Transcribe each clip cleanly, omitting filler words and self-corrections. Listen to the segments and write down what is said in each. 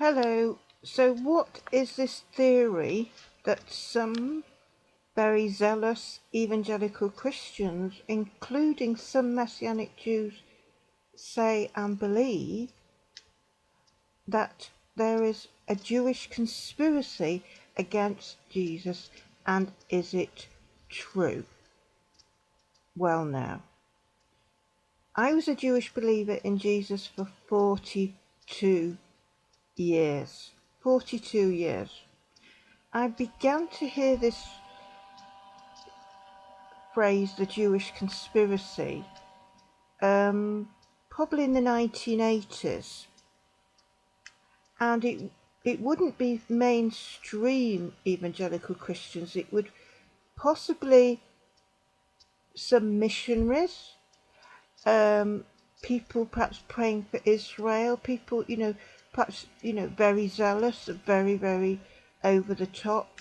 Hello. So what is this theory that some very zealous evangelical Christians, including some Messianic Jews, say and believe that there is a Jewish conspiracy against Jesus, and is it true? Well, now, I was a Jewish believer in Jesus for 42 years. 42 years. I began to hear this phrase, the Jewish conspiracy, probably in the 1980s, and it wouldn't be mainstream evangelical Christians. It would possibly some missionaries, people perhaps praying for Israel, people, perhaps, very zealous, very, very over the top,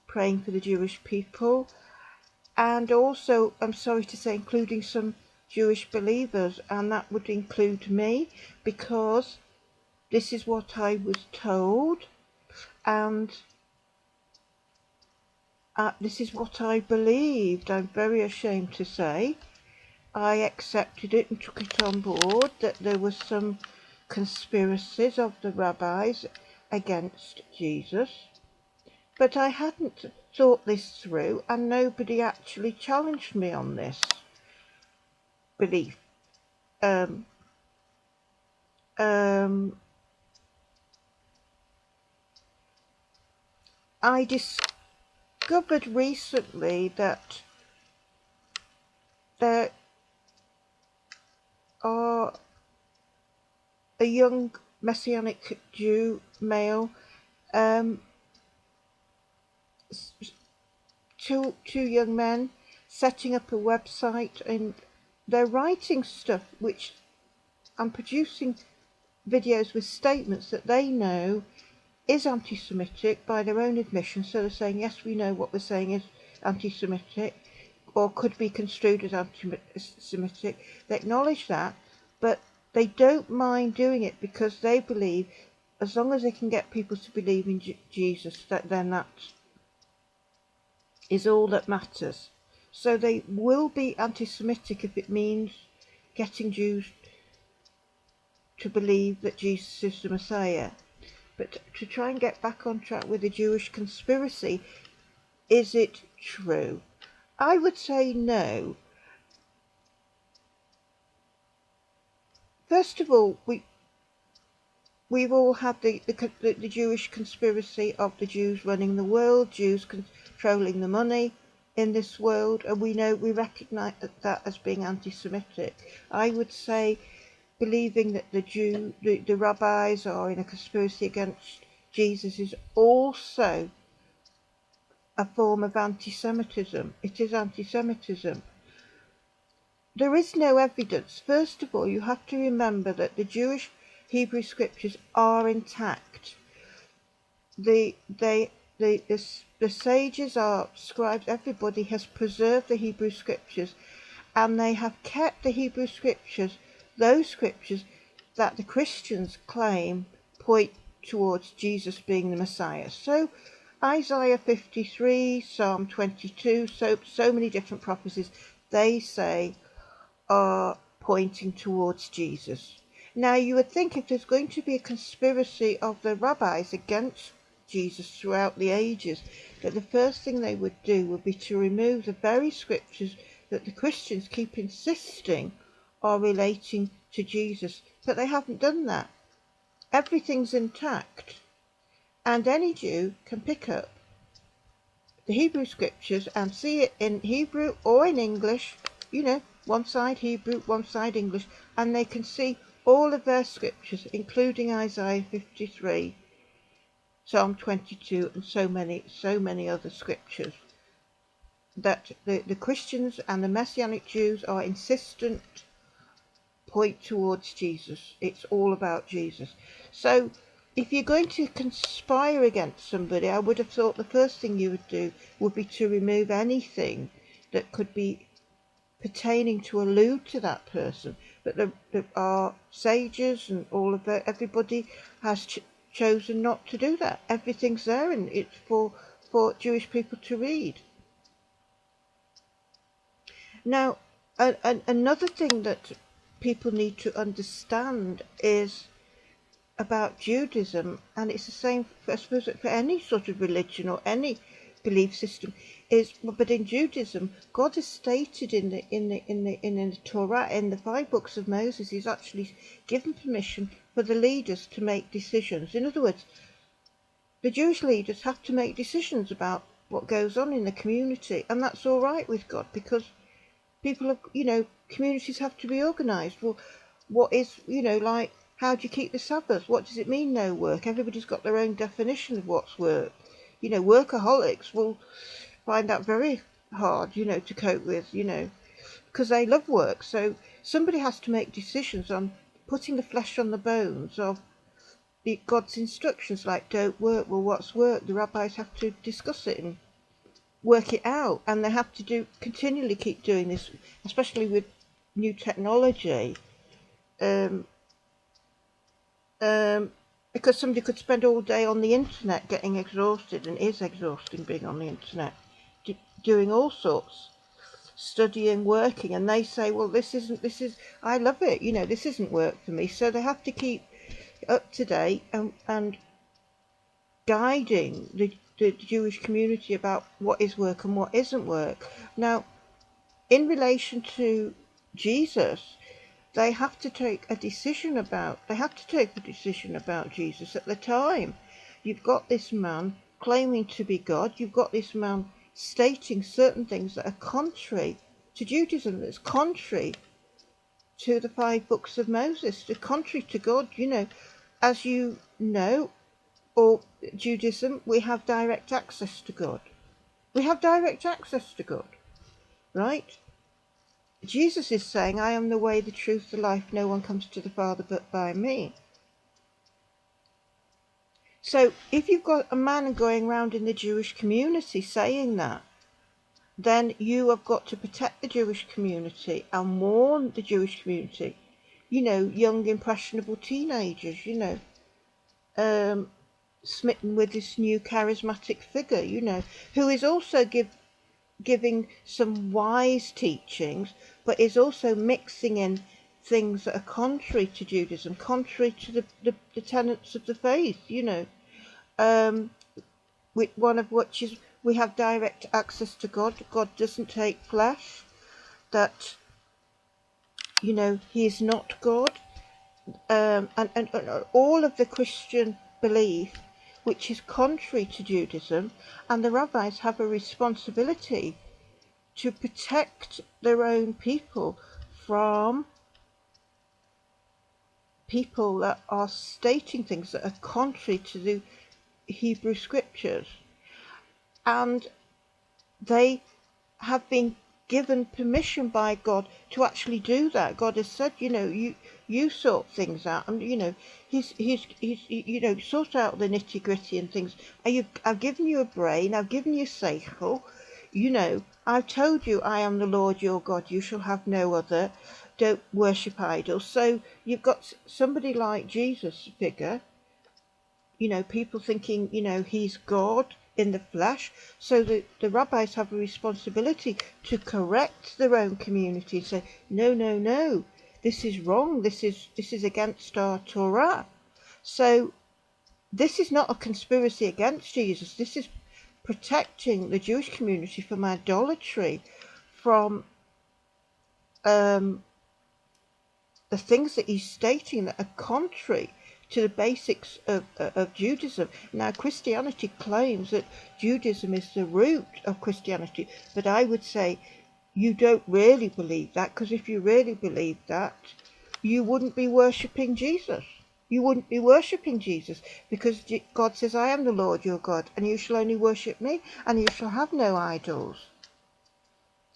praying for the Jewish people. And also, I'm sorry to say, including some Jewish believers, and that would include me, because this is what I was told, and this is what I believed. I'm very ashamed to say. I accepted it and took it on board that there were some conspiracies of the rabbis against Jesus. But I hadn't thought this through, and nobody actually challenged me on this belief. I discovered recently that there are a young Messianic Jew male, two young men setting up a website, and they're writing stuff which I'm producing videos with statements that they know is anti-Semitic by their own admission. So they're saying, yes, we know what we're saying is anti-Semitic, or could be construed as anti-Semitic. They acknowledge that, but they don't mind doing it because they believe as long as they can get people to believe in Jesus, then that is all that matters. So they will be anti-Semitic if it means getting Jews to believe that Jesus is the Messiah. But to try and get back on track with the Jewish conspiracy, is it true? I would say no. First of all, we've all had the Jewish conspiracy of the Jews running the world, Jews controlling the money in this world, and we recognise that as being anti-Semitic. I would say believing that the rabbis are in a conspiracy against Jesus is also a form of anti-Semitism. It is anti-Semitism. There is no evidence. First of all, you have to remember that the Jewish Hebrew scriptures are intact. The sages, our scribes, everybody has preserved the Hebrew scriptures, and they have kept the Hebrew scriptures, those scriptures that the Christians claim point towards Jesus being the Messiah. So Isaiah 53, Psalm 22, so many different prophecies, they say are pointing towards Jesus. Now, you would think if there's going to be a conspiracy of the rabbis against Jesus throughout the ages, that the first thing they would do would be to remove the very scriptures that the Christians keep insisting are relating to Jesus. But they haven't done that. Everything's intact. And any Jew can pick up the Hebrew scriptures and see it in Hebrew or in English, one side Hebrew, one side English, and they can see all of their scriptures, including Isaiah 53, Psalm 22, and so many other scriptures, that the Christians and the Messianic Jews are insistent point towards Jesus. It's all about Jesus. So if you're going to conspire against somebody, I would have thought the first thing you would do would be to remove anything that could be pertaining to allude to that person. but our sages and all of it, everybody has chosen not to do that. Everything's there, and it's for Jewish people to read. Now, another thing that people need to understand is about Judaism, and it's the same, I suppose, for any sort of religion or any belief system, but in Judaism, God has stated in the Torah, in the 5 books of Moses, he's actually given permission for the leaders to make decisions. In other words, the Jewish leaders have to make decisions about what goes on in the community, and that's all right with God, because people have, communities have to be organised. Well, what is, like, how do you keep the Sabbath? What does it mean, no work? Everybody's got their own definition of what's work. Workaholics will find that very hard, to cope with, because they love work. So somebody has to make decisions on putting the flesh on the bones of God's instructions, like don't work. Well, what's work? The rabbis have to discuss it and work it out, and they have to continually keep doing this, especially with new technology. Because somebody could spend all day on the internet getting exhausted, and is exhausting being on the internet, doing all sorts, studying, working, and they say, well, I love it, this isn't work for me. So they have to keep up to date and guiding the Jewish community about what is work and what isn't work. Now, in relation to Jesus, they have to take a decision about Jesus at the time. You've got this man claiming to be God. You've got this man stating certain things that are contrary to Judaism, that's contrary to the 5 books of Moses, they're contrary to God. As you know, or Judaism, we have direct access to God. We have direct access to God, right? Jesus is saying, I am the way, the truth, the life. No one comes to the Father but by me. So if you've got a man going around in the Jewish community saying that, then you have got to protect the Jewish community and warn the Jewish community. Young, impressionable teenagers, smitten with this new charismatic figure, who is also giving some wise teachings, but is also mixing in things that are contrary to Judaism, contrary to the tenets of the faith, one of which is we have direct access to God. God doesn't take flesh, that, he is not God. And all of the Christian belief, which is contrary to Judaism, and the rabbis have a responsibility to protect their own people from people that are stating things that are contrary to the Hebrew scriptures. And they have been given permission by God to actually do that. God has said, you sort things out, and he's sort out the nitty gritty and things. I've given you a brain, I've given you seichel, I've told you I am the Lord your God, you shall have no other, don't worship idols. So you've got somebody like Jesus figure, people thinking, he's God in the flesh. So the rabbis have a responsibility to correct their own community and say, no, this is wrong, this is against our Torah. So this is not a conspiracy against Jesus, this is protecting the Jewish community from idolatry, from the things that he's stating that are contrary to the basics of Judaism. Now, Christianity claims that Judaism is the root of Christianity, but I would say you don't really believe that, because if you really believe that, you wouldn't be worshipping Jesus. You wouldn't be worshipping Jesus, because God says, I am the Lord your God, and you shall only worship me, and you shall have no idols.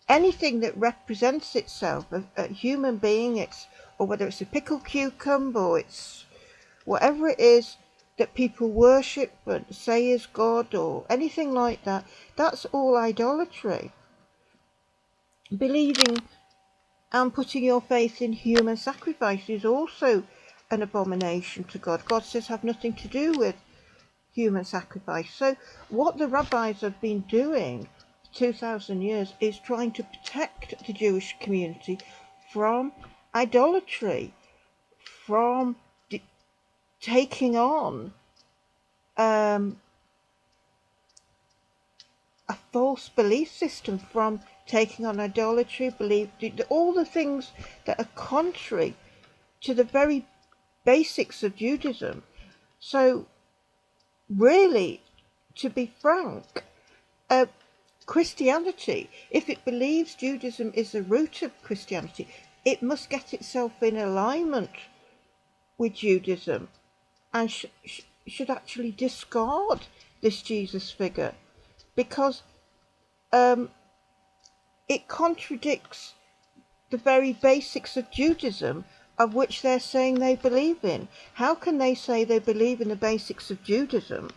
Anything that represents itself, a human being, or whether it's a pickled cucumber, or it's whatever it is that people worship and say is God, or anything like that, that's all idolatry. Believing And putting your faith in human sacrifice is also an abomination to God. God says have nothing to do with human sacrifice. So what the rabbis have been doing for 2,000 years is trying to protect the Jewish community from idolatry, from taking on a false belief system, from taking on idolatry, belief, all the things that are contrary to the very basics of Judaism. So really, to be frank, Christianity, if it believes Judaism is the root of Christianity, it must get itself in alignment with Judaism and should actually discard this Jesus figure, because it contradicts the very basics of Judaism, of which they're saying they believe in. How can they say they believe in the basics of Judaism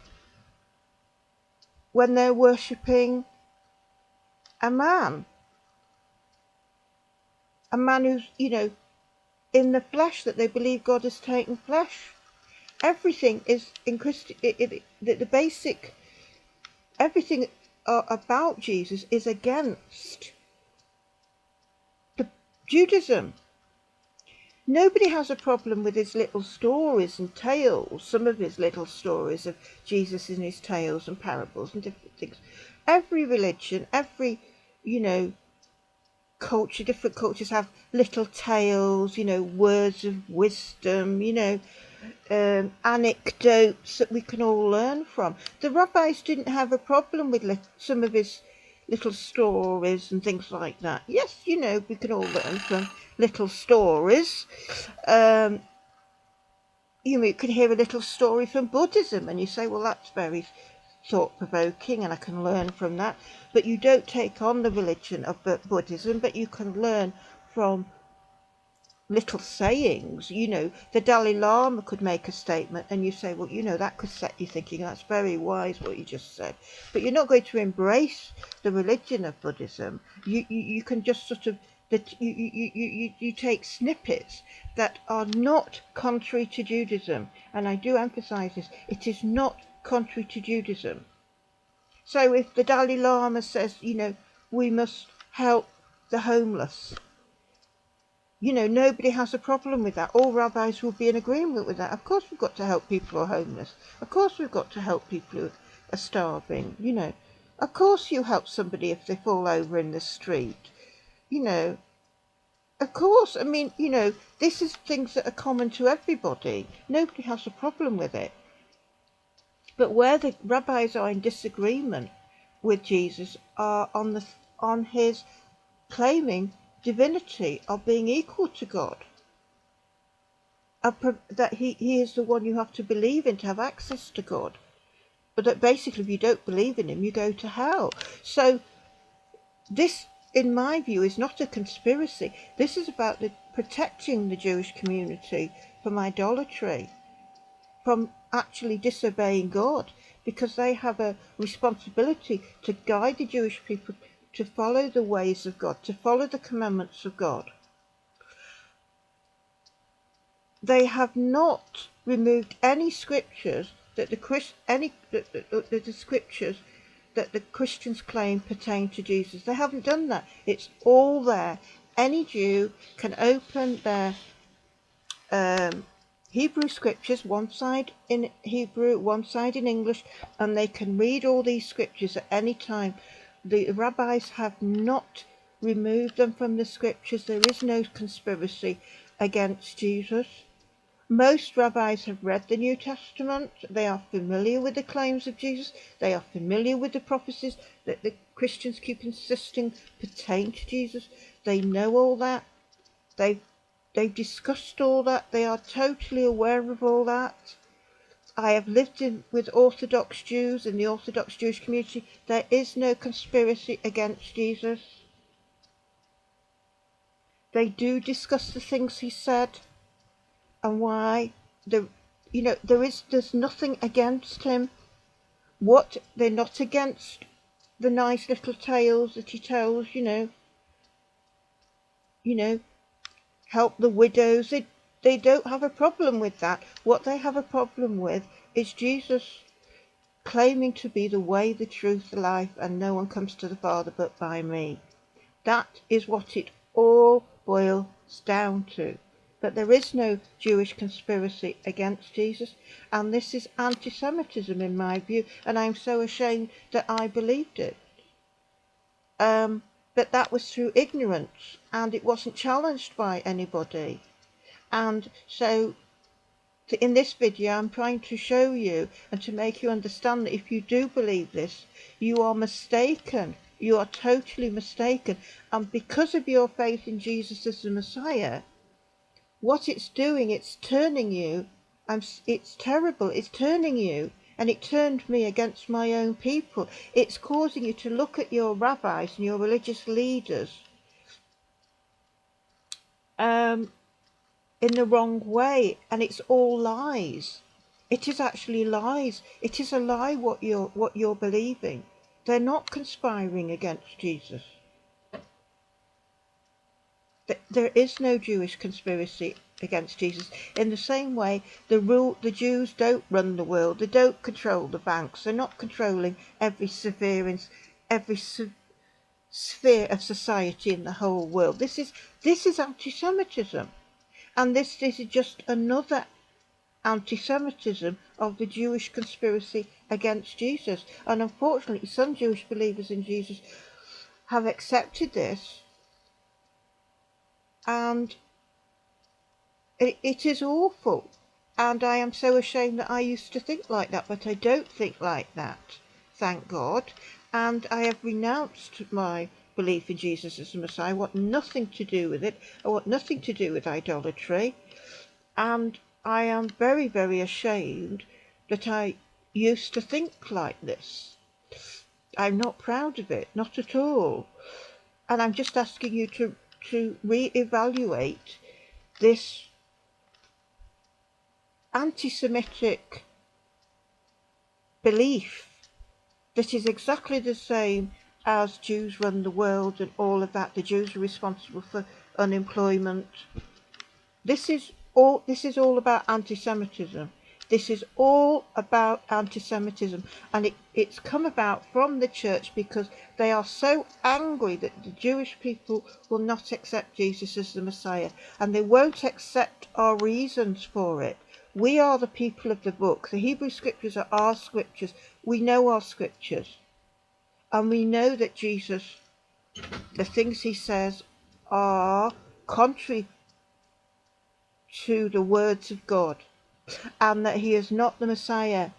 when they're worshipping a man who's, in the flesh, that they believe God has taken flesh? Everything is in the basic, everything about Jesus is against the Judaism. Nobody has a problem with his little stories and tales, some of his little stories of Jesus in his tales and parables and different things. Every religion, every, culture, different cultures have little tales, words of wisdom, anecdotes that we can all learn from. The rabbis didn't have a problem with some of his little stories and things like that. Yes, we can all learn from little stories. You can hear a little story from Buddhism and you say, well, that's very thought-provoking and I can learn from that. But you don't take on the religion of Buddhism, but you can learn from little sayings. The Dalai Lama could make a statement and you say, well, that could set you thinking, that's very wise what you just said. But you're not going to embrace the religion of Buddhism. You can just sort of, you take snippets that are not contrary to Judaism. And I do emphasize this, it is not contrary to Judaism. So if the Dalai Lama says, we must help the homeless, nobody has a problem with that. All rabbis will be in agreement with that. Of course we've got to help people who are homeless. Of course we've got to help people who are starving, Of course you help somebody if they fall over in the street, Of course, this is things that are common to everybody. Nobody has a problem with it. But where the rabbis are in disagreement with Jesus are on his claiming divinity, of being equal to God, that he is the one you have to believe in to have access to God, but that basically if you don't believe in him you go to hell. So this, in my view, is not a conspiracy. This is about protecting the Jewish community from idolatry, from actually disobeying God, because they have a responsibility to guide the Jewish people to follow the ways of God, to follow the commandments of God. They have not removed any scriptures that the scriptures that the Christians claim pertain to Jesus. They haven't done that. It's all there. Any Jew can open their Hebrew scriptures, one side in Hebrew, one side in English, and they can read all these scriptures at any time. The rabbis have not removed them from the scriptures. There is no conspiracy against Jesus. Most rabbis have read the New Testament. They are familiar with the claims of Jesus. They are familiar with the prophecies that the Christians keep insisting pertain to Jesus. They know all that. They've discussed all that. They are totally aware of all that. I have lived with Orthodox Jews in the Orthodox Jewish community. There is no conspiracy against Jesus. They do discuss the things he said and why. There's nothing against him. What they're not against the nice little tales that he tells, you know, help the widows. They don't have a problem with that. What they have a problem with is Jesus claiming to be the way, the truth, the life, and no one comes to the Father but by me. That is what it all boils down to. But there is no Jewish conspiracy against Jesus, and this is anti-Semitism in my view, and I'm so ashamed that I believed it. But that was through ignorance, and it wasn't challenged by anybody. And so in this video I'm trying to show you and to make you understand that if you do believe this, you are mistaken. You are totally mistaken. And because of your faith in Jesus as the Messiah, what it's doing, it's turning you, it's terrible, it's turning you, and it turned me against my own people. It's causing you to look at your rabbis and your religious leaders in the wrong way, and it's all lies. It is actually lies. It is a lie what you're believing. They're not conspiring against Jesus. There is no Jewish conspiracy against Jesus. In the same way, the Jews don't run the world. They don't control the banks. They're not controlling every sphere of society in the whole world. This is anti-Semitism. And this is just another anti-Semitism of the Jewish conspiracy against Jesus. And unfortunately, some Jewish believers in Jesus have accepted this, and it is awful. And I am so ashamed that I used to think like that, but I don't think like that, thank God. And I have renounced my belief in Jesus as the Messiah. I want nothing to do with it. I want nothing to do with idolatry. And I am very, very ashamed that I used to think like this. I'm not proud of it, not at all. And I'm just asking you to re-evaluate this anti-Semitic belief that is exactly the same as Jews run the world and all of that. The Jews are responsible for unemployment. This is all about anti-Semitism. This is all about anti-Semitism, and it's come about from the church because they are so angry that the Jewish people will not accept Jesus as the Messiah, and they won't accept our reasons for it. We are the people of the book. The Hebrew scriptures are our scriptures. We know our scriptures, and we know that Jesus, the things he says are contrary to the words of God, and that he is not the Messiah,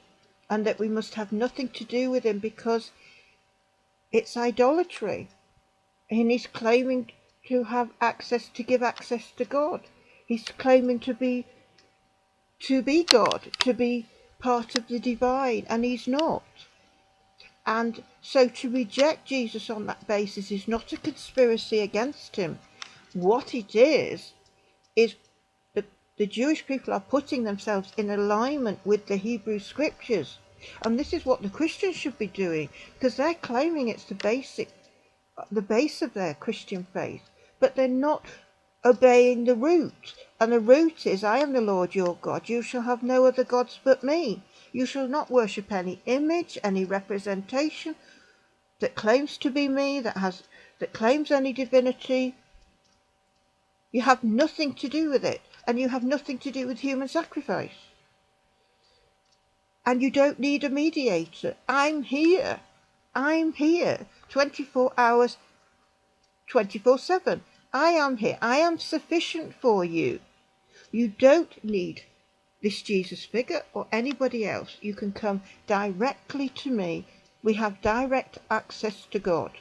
and that we must have nothing to do with him because it's idolatry, and he's claiming to have access, to give access to God. He's claiming to be God, to be part of the divine, and he's not. And so to reject Jesus on that basis is not a conspiracy against him. What it is the Jewish people are putting themselves in alignment with the Hebrew scriptures. And this is what the Christians should be doing, because they're claiming it's the base of their Christian faith, but they're not obeying the root. And the root is, I am the Lord your God. You shall have no other gods but me. You shall not worship any image, any representation that claims to be me, that claims any divinity. You have nothing to do with it, and you have nothing to do with human sacrifice. And you don't need a mediator. I'm here. I'm here 24 hours, 24/7. I am here. I am sufficient for you. You don't need this Jesus figure or anybody else. You can come directly to me. We have direct access to God.